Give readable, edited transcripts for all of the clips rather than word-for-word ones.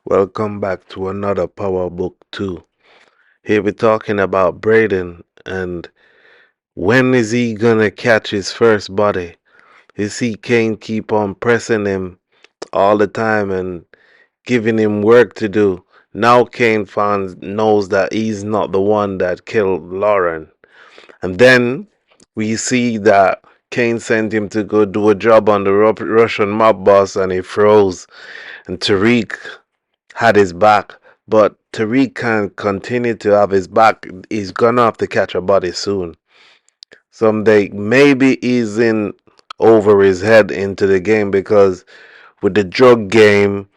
Welcome back to another Power Book 2. Here we're talking about Brayden and when is he gonna catch his first body? You see Kane keep on pressing him all the time and giving him work to do. Now Kane fans knows that he's not the one that killed Lauren. And then we see that Kane sent him to go do a job on the Russian mob boss and he froze. And Tariq had his back, but Tariq can continue to have his back. He's gonna have to catch a body soon. Someday, maybe he's in over his head into the game because with the drug game,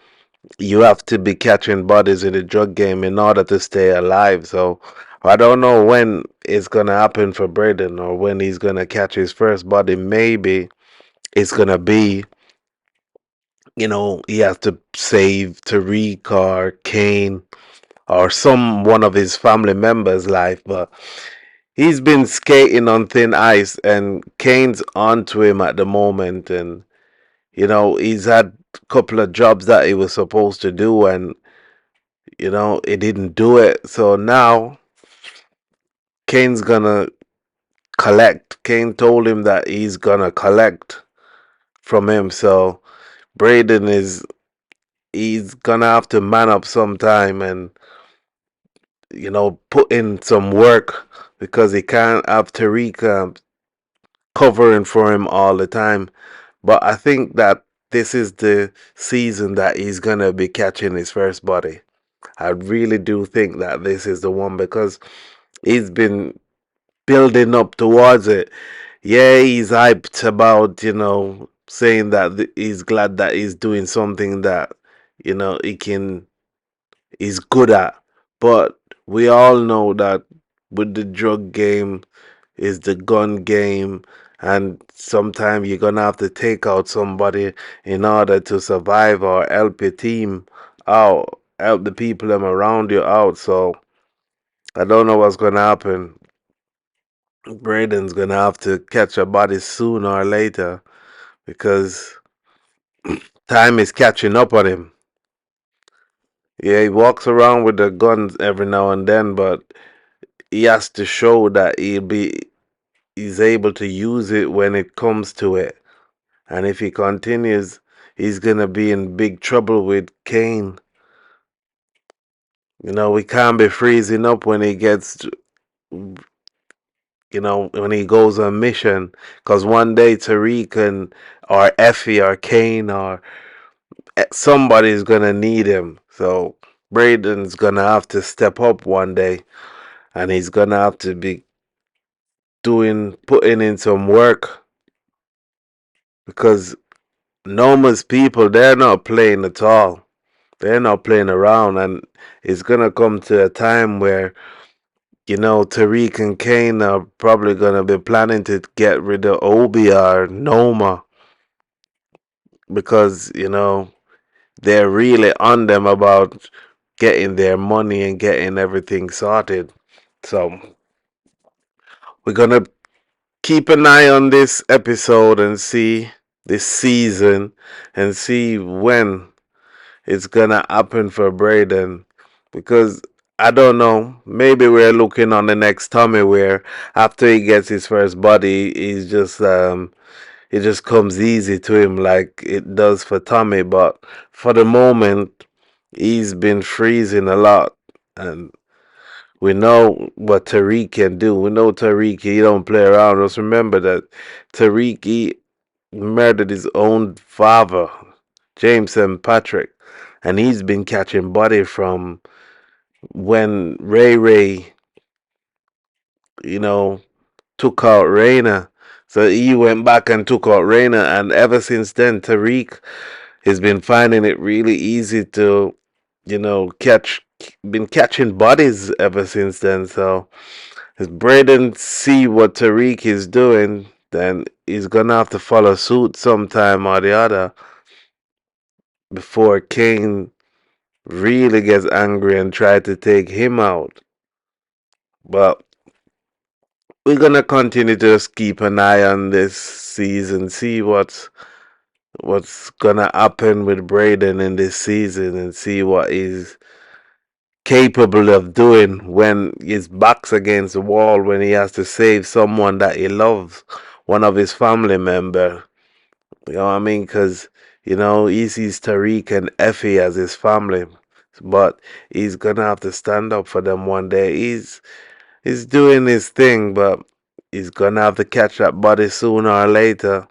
you have to be catching bodies in the drug game in order to stay alive. So I don't know when it's gonna happen for Brayden or when he's gonna catch his first body. Maybe it's gonna be, he has to save Tariq or Kane or some one of his family members' life, but he's been skating on thin ice, and Kane's onto him at the moment, and he's had a couple of jobs that he was supposed to do, and he didn't do it. So now Kane's gonna collect. Kane told him that he's gonna collect from him. So Brayden is he's gonna have to man up sometime and put in some work because he can't have Tariq covering for him all the time. But I think that this is the season that he's gonna be catching his first body. I really do think that this is the one because he's been building up towards it. Yeah, he's hyped about, saying that he's glad that he's doing something that, he can is good at. But we all know that with the drug game is the gun game, and sometimes you're gonna have to take out somebody in order to survive or help your team out, help the people them around you out. So I don't know what's gonna happen. Braden's gonna have to catch a body sooner or later because time is catching up on him. Yeah, he walks around with the guns every now and then, but he has to show that he's able to use it when it comes to it. And if he continues, he's gonna be in big trouble with Kane. We can't be freezing up when he gets, when he goes on mission. Cause one day Tariq and or Effie or Kane or somebody's gonna need him. So Braden's gonna have to step up one day, and he's gonna have to be putting in some work because Noma's people, they're not playing at all. They're not playing around, and it's gonna come to a time where Tariq and Kane are probably gonna be planning to get rid of Obi or Noma because they're really on them about getting their money and getting everything sorted. So we're gonna keep an eye on this episode and see this season and see when it's gonna happen for Brayden because I don't know. Maybe we're looking on the next Tommy where after he gets his first body, it just comes easy to him like it does for Tommy. But for the moment, he's been freezing a lot, and we know what Tariq can do. We know Tariq, he don't play around. Just remember that Tariq, he murdered his own father, James and Patrick, and he's been catching body from when Ray, you know, took out Raina. So he went back and took out Raina, and ever since then, Tariq has been finding it really easy to, been catching bodies ever since then. So if Brayden see what Tariq is doing, then he's gonna have to follow suit sometime or the other before Kane really gets angry and try to take him out. But we're gonna continue to just keep an eye on this season, see what's gonna happen with Brayden in this season and see what he's capable of doing when his back's against the wall, when he has to save someone that he loves, one of his family member. You know what I mean? Because he sees Tariq and Effie as his family, but he's gonna have to stand up for them one day. He's doing his thing, but he's gonna have to catch that body sooner or later.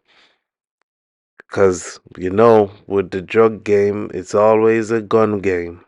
Because with the drug game, it's always a gun game.